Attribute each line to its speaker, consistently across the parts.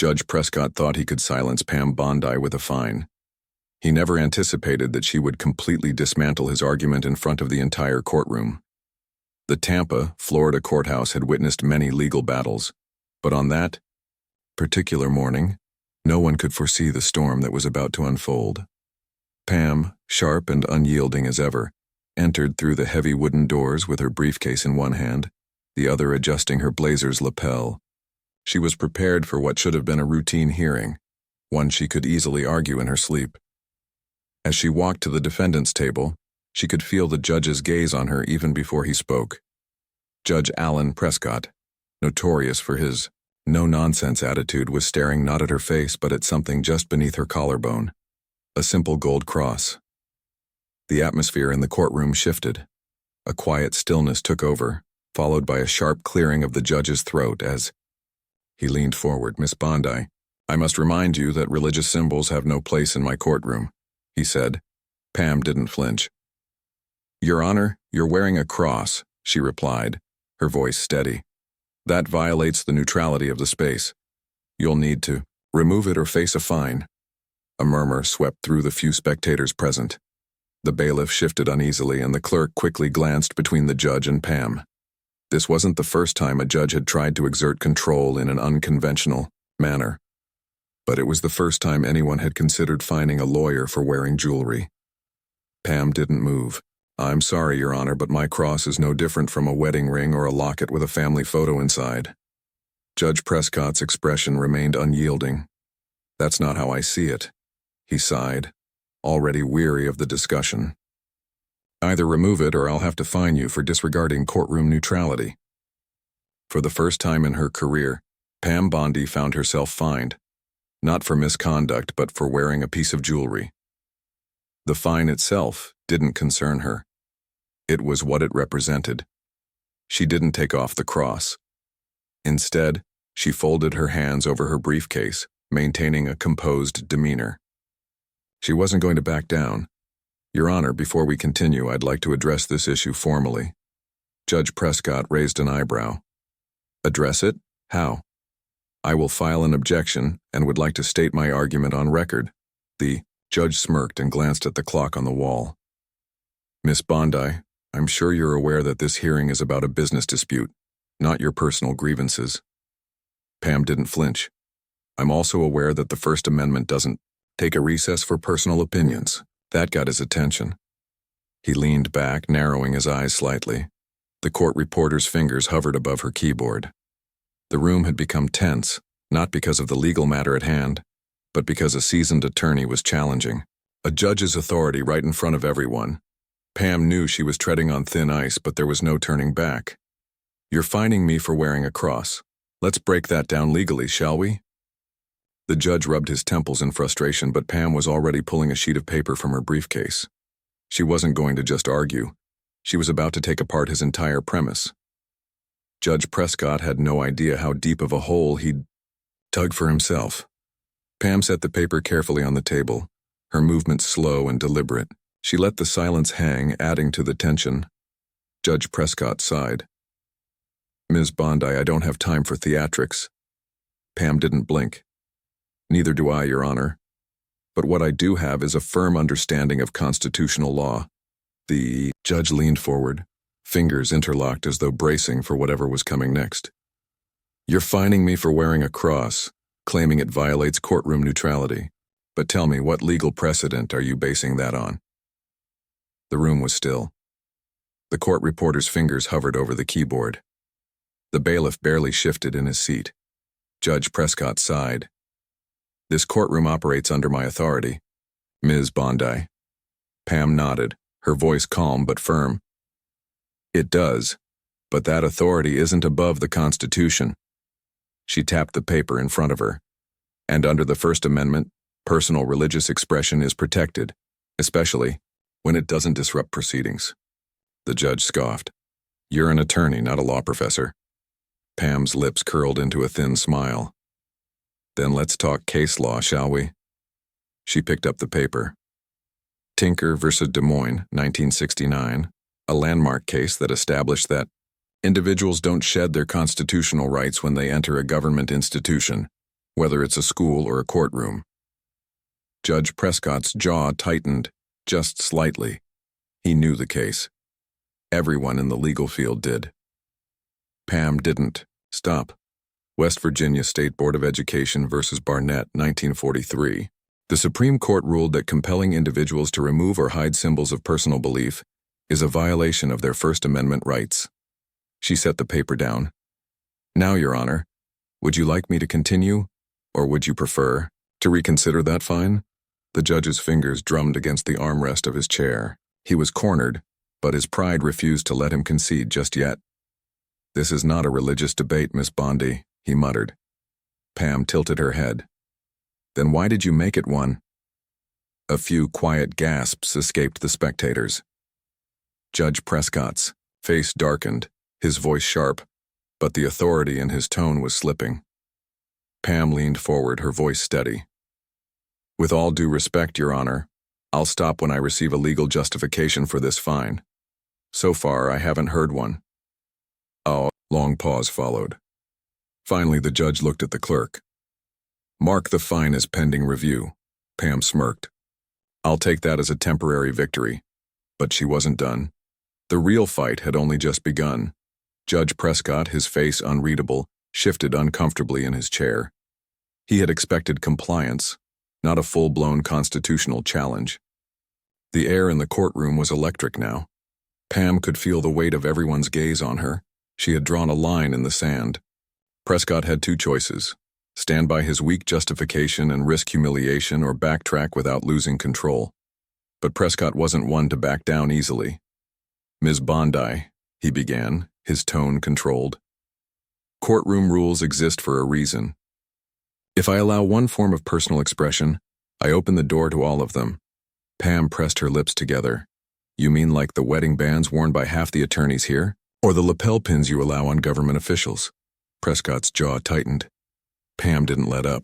Speaker 1: Judge Prescott thought he could silence Pam Bondi with a fine. He never anticipated that she would completely dismantle his argument in front of the entire courtroom. The Tampa, Florida courthouse had witnessed many legal battles, but on that particular morning, no one could foresee the storm that was about to unfold. Pam, sharp and unyielding as ever, entered through the heavy wooden doors with her briefcase in one hand, the other adjusting her blazer's lapel. She was prepared for what should have been a routine hearing, one she could easily argue in her sleep. As she walked to the defendant's table, she could feel the judge's gaze on her even before he spoke. Judge Alan Prescott, notorious for his no-nonsense attitude, was staring not at her face but at something just beneath her collarbone, a simple gold cross. The atmosphere in the courtroom shifted. A quiet stillness took over, followed by a sharp clearing of the judge's throat as he leaned forward. "Miss Bondi, I must remind you that religious symbols have no place in my courtroom," he said. Pam didn't flinch. "Your Honor, you're wearing a cross," she replied, her voice steady. "That violates the neutrality of the space. You'll need to remove it or face a fine." A murmur swept through the few spectators present. The bailiff shifted uneasily and the clerk quickly glanced between the judge and Pam. This wasn't the first time a judge had tried to exert control in an unconventional manner, but it was the first time anyone had considered fining a lawyer for wearing jewelry. Pam didn't move. "I'm sorry, Your Honor, but my cross is no different from a wedding ring or a locket with a family photo inside." Judge Prescott's expression remained unyielding. "That's not how I see it," he sighed, already weary of the discussion. "Either remove it or I'll have to fine you for disregarding courtroom neutrality." For the first time in her career, Pam Bondi found herself fined, not for misconduct but for wearing a piece of jewelry. The fine itself didn't concern her. It was what it represented. She didn't take off the cross. Instead, she folded her hands over her briefcase, maintaining a composed demeanor. She wasn't going to back down. "Your Honor, before we continue, I'd like to address this issue formally." Judge Prescott raised an eyebrow. "Address it? How?" "I will file an objection and would like to state my argument on record." The judge smirked and glanced at the clock on the wall. "Miss Bondi, I'm sure you're aware that this hearing is about a business dispute, not your personal grievances." Pam didn't flinch. "I'm also aware that the First Amendment doesn't take a recess for personal opinions." That got his attention. He leaned back, narrowing his eyes slightly. The court reporter's fingers hovered above her keyboard. The room had become tense, not because of the legal matter at hand, but because a seasoned attorney was challenging a judge's authority right in front of everyone. Pam knew she was treading on thin ice, but there was no turning back. "You're fining me for wearing a cross. Let's break that down legally, shall we?" The judge rubbed his temples in frustration, but Pam was already pulling a sheet of paper from her briefcase. She wasn't going to just argue. She was about to take apart his entire premise. Judge Prescott had no idea how deep of a hole he'd dug for himself. Pam set the paper carefully on the table, her movements slow and deliberate. She let the silence hang, adding to the tension. Judge Prescott sighed. "Ms. Bondi, I don't have time for theatrics." Pam didn't blink. "Neither do I, Your Honor. But what I do have is a firm understanding of constitutional law." The judge leaned forward, fingers interlocked as though bracing for whatever was coming next. "You're fining me for wearing a cross, claiming it violates courtroom neutrality. But tell me, what legal precedent are you basing that on?" The room was still. The court reporter's fingers hovered over the keyboard. The bailiff barely shifted in his seat. Judge Prescott sighed. "This courtroom operates under my authority, Ms. Bondi." Pam nodded, her voice calm but firm. "It does, but that authority isn't above the Constitution." She tapped the paper in front of her. "And under the First Amendment, personal religious expression is protected, especially when it doesn't disrupt proceedings." The judge scoffed. "You're an attorney, not a law professor." Pam's lips curled into a thin smile. "Then let's talk case law, shall we?" She picked up the paper. Tinker v. Des Moines, 1969, a landmark case that established that individuals don't shed their constitutional rights when they enter a government institution. whether it's a school or a courtroom. Judge Prescott's jaw tightened just slightly. He knew the case. Everyone in the legal field did. Pam didn't. Stop. West Virginia State Board of Education versus Barnett, 1943. The Supreme Court ruled that compelling individuals to remove or hide symbols of personal belief is a violation of their First Amendment rights. She set the paper down. Now, Your Honor, would you like me to continue, or would you prefer to reconsider that fine? The judge's fingers drummed against the armrest of his chair. He was cornered, but his pride refused to let him concede just yet. This is not a religious debate, Miss Bondi, he muttered. Pam tilted her head. Then why did you make it one? A few quiet gasps escaped the spectators. Judge Prescott's face darkened, his voice sharp, but the authority in his tone was slipping. Pam leaned forward, her voice steady. With all due respect, Your Honor, I'll stop when I receive a legal justification for this fine. So far, I haven't heard one. A long pause followed. Finally, the judge looked at the clerk. Mark the fine as pending review. Pam smirked. I'll take that as a temporary victory. But she wasn't done. The real fight had only just begun. Judge Prescott, his face unreadable, shifted uncomfortably in his chair. He had expected compliance, not a full-blown constitutional challenge. The air in the courtroom was electric now. Pam could feel the weight of everyone's gaze on her. She had drawn a line in the sand. Prescott had two choices: stand by his weak justification and risk humiliation, or backtrack without losing control. But Prescott wasn't one to back down easily. Ms. Bondi, he began, his tone controlled. Courtroom rules exist for a reason. If I allow one form of personal expression, I open the door to all of them. Pam pressed her lips together. You mean like the wedding bands worn by half the attorneys here? Or the lapel pins you allow on government officials? Prescott's jaw tightened. Pam didn't let up.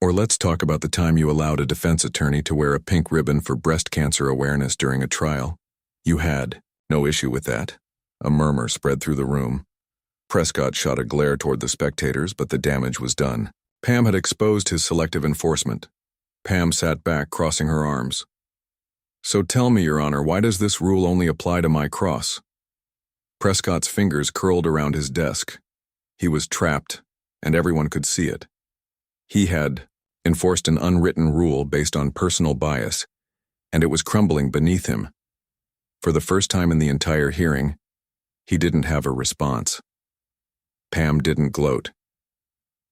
Speaker 1: Or let's talk about the time you allowed a defense attorney to wear a pink ribbon for breast cancer awareness during a trial. You had no issue with that. A murmur spread through the room. Prescott shot a glare toward the spectators, but the damage was done. Pam had exposed his selective enforcement. Pam sat back, crossing her arms. So tell me, Your Honor, why does this rule only apply to my cross? Prescott's fingers curled around his desk. He was trapped, and everyone could see it. He had enforced an unwritten rule based on personal bias, and it was crumbling beneath him. For the first time in the entire hearing, he didn't have a response. Pam didn't gloat.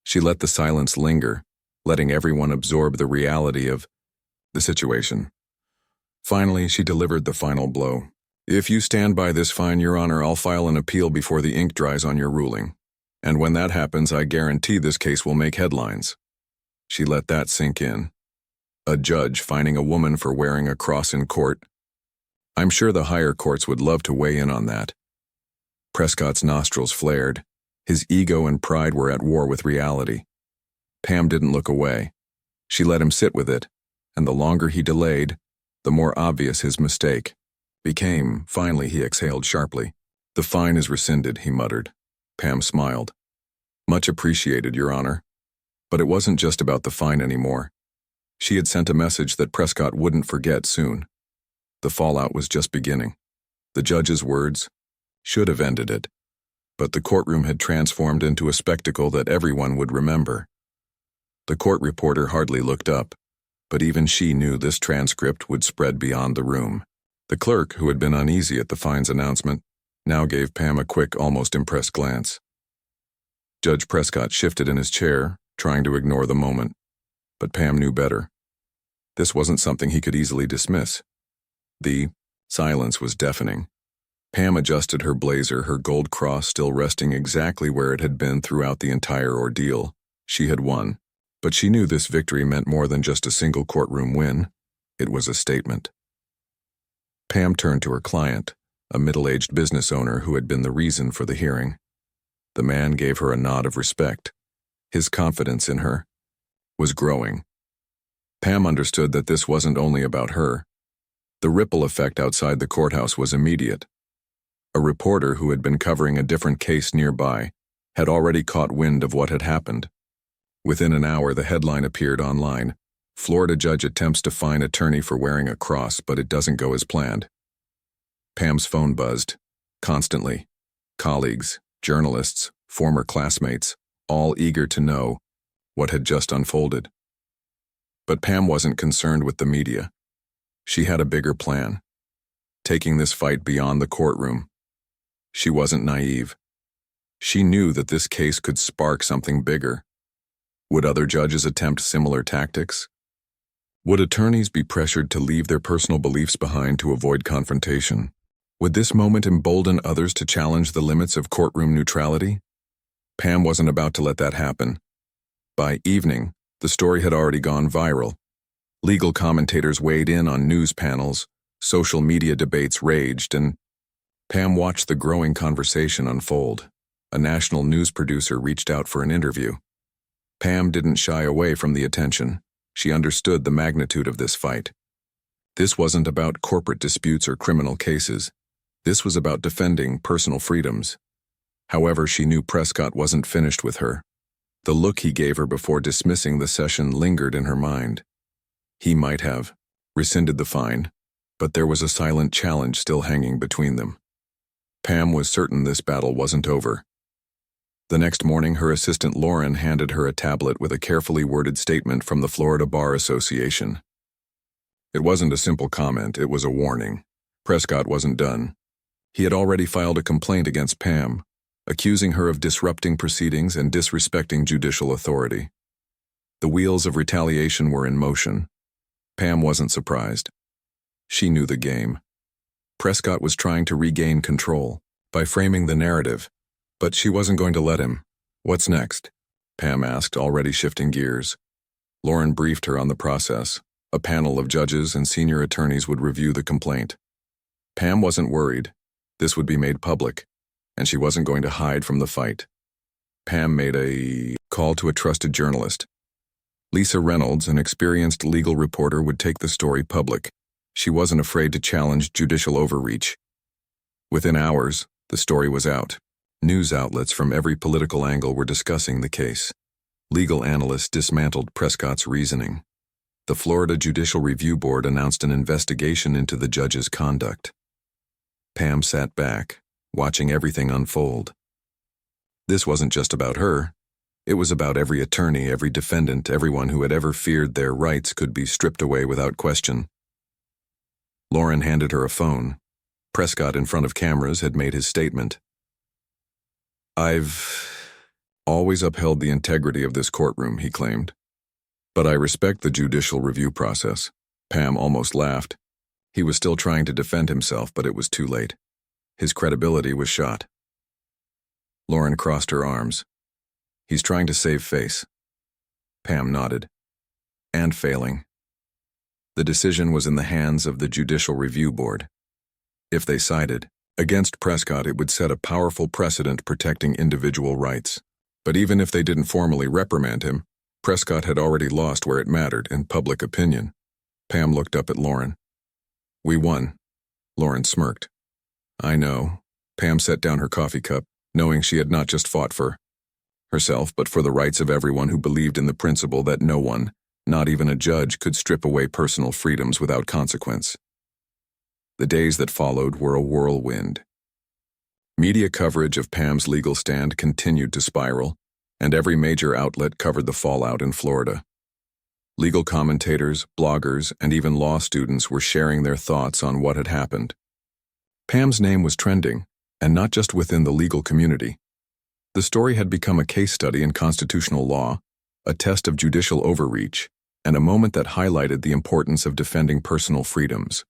Speaker 1: She let the silence linger, letting everyone absorb the reality of the situation. Finally, she delivered the final blow. If you stand by this fine, Your Honor, I'll file an appeal before the ink dries on your ruling. And when that happens, I guarantee this case will make headlines. She let that sink in. A judge fining a woman for wearing a cross in court. I'm sure the higher courts would love to weigh in on that. Prescott's nostrils flared. His ego and pride were at war with reality. Pam didn't look away. She let him sit with it, and the longer he delayed, the more obvious his mistake became. Finally, he exhaled sharply. The fine is rescinded, he muttered. Pam smiled. Much appreciated, Your Honor. But it wasn't just about the fine anymore. She had sent a message that Prescott wouldn't forget soon. The fallout was just beginning. The judge's words should have ended it, but the courtroom had transformed into a spectacle that everyone would remember. The court reporter hardly looked up, but even she knew this transcript would spread beyond the room. The clerk, who had been uneasy at the fine's announcement, now gave Pam a quick, almost impressed glance. Judge Prescott shifted in his chair, trying to ignore the moment. But Pam knew better. This wasn't something he could easily dismiss. The silence was deafening. Pam adjusted her blazer, her gold cross still resting exactly where it had been throughout the entire ordeal. She had won. But she knew this victory meant more than just a single courtroom win. It was a statement. Pam turned to her client, a middle-aged business owner who had been the reason for the hearing. The man gave her a nod of respect. His confidence in her was growing. Pam understood that this wasn't only about her. The ripple effect outside the courthouse was immediate. A reporter who had been covering a different case nearby had already caught wind of what had happened. Within an hour, the headline appeared online. Florida judge attempts to fine attorney for wearing a cross, but it doesn't go as planned. Pam's phone buzzed. Constantly. Colleagues, journalists, former classmates, all eager to know what had just unfolded. But Pam wasn't concerned with the media. She had a bigger plan. Taking this fight beyond the courtroom. She wasn't naive. She knew that this case could spark something bigger. Would other judges attempt similar tactics? Would attorneys be pressured to leave their personal beliefs behind to avoid confrontation? Would this moment embolden others to challenge the limits of courtroom neutrality? Pam wasn't about to let that happen. By evening, the story had already gone viral. Legal commentators weighed in on news panels, social media debates raged, and Pam watched the growing conversation unfold. A national news producer reached out for an interview. Pam didn't shy away from the attention. She understood the magnitude of this fight. This wasn't about corporate disputes or criminal cases. This was about defending personal freedoms. However, she knew Prescott wasn't finished with her. The look he gave her before dismissing the session lingered in her mind. He might have rescinded the fine, but there was a silent challenge still hanging between them. Pam was certain this battle wasn't over. The next morning, her assistant Lauren handed her a tablet with a carefully worded statement from the Florida Bar Association. It wasn't a simple comment, it was a warning. Prescott wasn't done. He had already filed a complaint against Pam, accusing her of disrupting proceedings and disrespecting judicial authority. The wheels of retaliation were in motion. Pam wasn't surprised. She knew the game. Prescott was trying to regain control by framing the narrative, but she wasn't going to let him. What's next? Pam asked, already shifting gears. Lauren briefed her on the process. A panel of judges and senior attorneys would review the complaint. Pam wasn't worried. This would be made public, and she wasn't going to hide from the fight. Pam made a call to a trusted journalist. Lisa Reynolds, an experienced legal reporter, would take the story public. She wasn't afraid to challenge judicial overreach. Within hours, the story was out. News outlets from every political angle were discussing the case. Legal analysts dismantled Prescott's reasoning. The Florida Judicial Review Board announced an investigation into the judge's conduct. Pam sat back, watching everything unfold. This wasn't just about her. It was about every attorney, every defendant, everyone who had ever feared their rights could be stripped away without question. Lauren handed her a phone. Prescott, in front of cameras, had made his statement. "I've always upheld the integrity of this courtroom," he claimed. "But I respect the judicial review process." Pam almost laughed. He was still trying to defend himself, but it was too late. His credibility was shot. Lauren crossed her arms. "He's trying to save face." Pam nodded. "And failing." The decision was in the hands of the Judicial Review Board. If they sided against Prescott, it would set a powerful precedent protecting individual rights. But even if they didn't formally reprimand him, Prescott had already lost where it mattered in public opinion. Pam looked up at Lauren. "We won." Lauren smirked. "I know." Pam set down her coffee cup, knowing she had not just fought for herself, but for the rights of everyone who believed in the principle that no one, not even a judge, could strip away personal freedoms without consequence. The days that followed were a whirlwind. Media coverage of Pam's legal stand continued to spiral, and every major outlet covered the fallout in Florida. Legal commentators, bloggers, and even law students were sharing their thoughts on what had happened. Pam's name was trending, and not just within the legal community. The story had become a case study in constitutional law, a test of judicial overreach, and a moment that highlighted the importance of defending personal freedoms.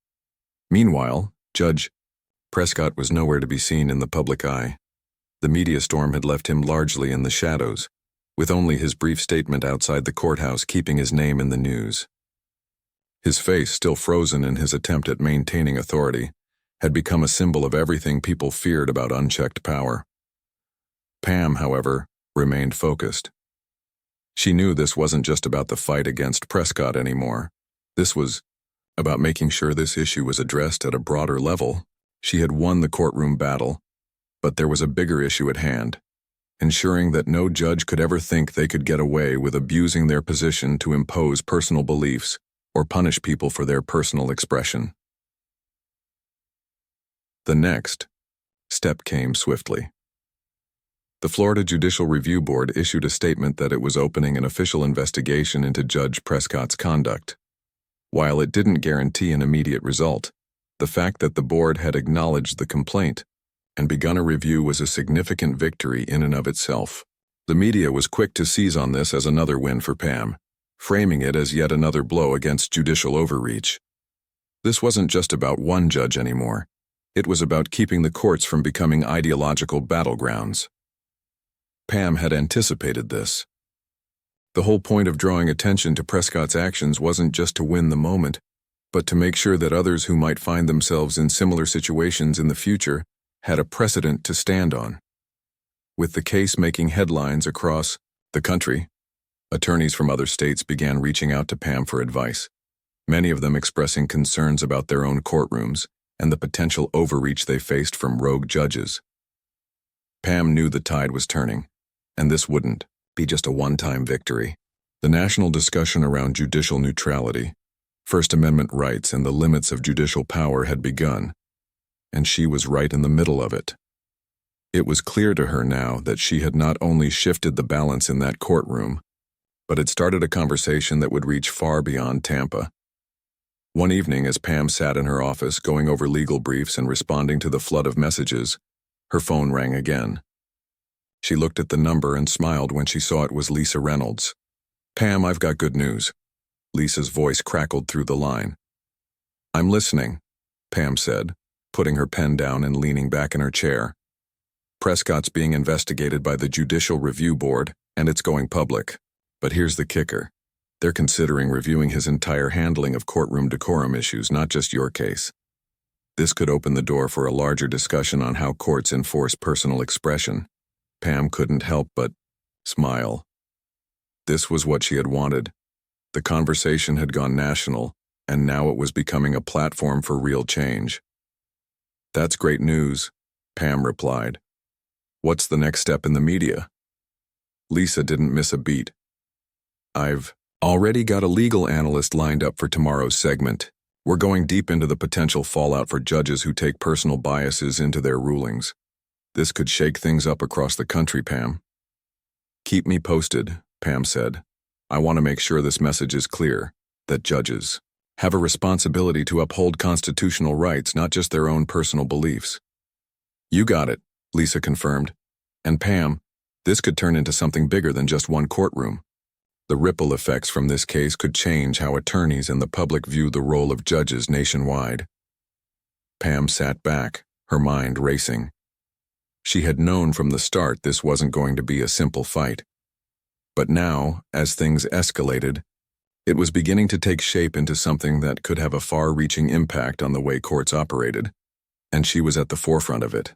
Speaker 1: Meanwhile, Judge Prescott was nowhere to be seen in the public eye. The media storm had left him largely in the shadows, with only his brief statement outside the courthouse keeping his name in the news. His face, still frozen in his attempt at maintaining authority, had become a symbol of everything people feared about unchecked power. Pam, however, remained focused. She knew this wasn't just about the fight against Prescott anymore. This was about making sure this issue was addressed at a broader level. She had won the courtroom battle, but there was a bigger issue at hand. ensuring that no judge could ever think they could get away with abusing their position to impose personal beliefs or punish people for their personal expression. The next step came swiftly. The Florida Judicial Review Board issued a statement that it was opening an official investigation into Judge Prescott's conduct. While it didn't guarantee an immediate result, the fact that the board had acknowledged the complaint and begun a review was a significant victory in and of itself. The media was quick to seize on this as another win for Pam, framing it as yet another blow against judicial overreach. This wasn't just about one judge anymore. It was about keeping the courts from becoming ideological battlegrounds. Pam had anticipated this. The whole point of drawing attention to Prescott's actions wasn't just to win the moment, but to make sure that others who might find themselves in similar situations in the future had a precedent to stand on. With the case making headlines across the country, attorneys from other states began reaching out to Pam for advice, many of them expressing concerns about their own courtrooms and the potential overreach they faced from rogue judges. Pam knew the tide was turning, and this wouldn't be just a one-time victory. The national discussion around judicial neutrality, First Amendment rights, and the limits of judicial power had begun, and she was right in the middle of it. It was clear to her now that she had not only shifted the balance in that courtroom, but had started a conversation that would reach far beyond Tampa. One evening, as Pam sat in her office going over legal briefs and responding to the flood of messages, her phone rang again. She looked at the number and smiled when she saw it was Lisa Reynolds. "Pam, I've got good news." Lisa's voice crackled through the line. "I'm listening," Pam said, putting her pen down and leaning back in her chair. "Prescott's being investigated by the Judicial Review Board, and it's going public. But here's the kicker. They're considering reviewing his entire handling of courtroom decorum issues, not just your case. This could open the door for a larger discussion on how courts enforce personal expression." Pam couldn't help but smile. This was what she had wanted. The conversation had gone national, and now it was becoming a platform for real change. "That's great news," Pam replied. "What's the next step in the media?" Lisa didn't miss a beat. "I've already got a legal analyst lined up for tomorrow's segment. We're going deep into the potential fallout for judges who take personal biases into their rulings. This could shake things up across the country, Pam." "Keep me posted," Pam said. "I want to make sure this message is clear, that judges have a responsibility to uphold constitutional rights, not just their own personal beliefs." "You got it," Lisa confirmed. "And Pam, this could turn into something bigger than just one courtroom. The ripple effects from this case could change how attorneys and the public view the role of judges nationwide." Pam sat back, her mind racing. She had known from the start this wasn't going to be a simple fight. But now, as things escalated, it was beginning to take shape into something that could have a far-reaching impact on the way courts operated, and she was at the forefront of it.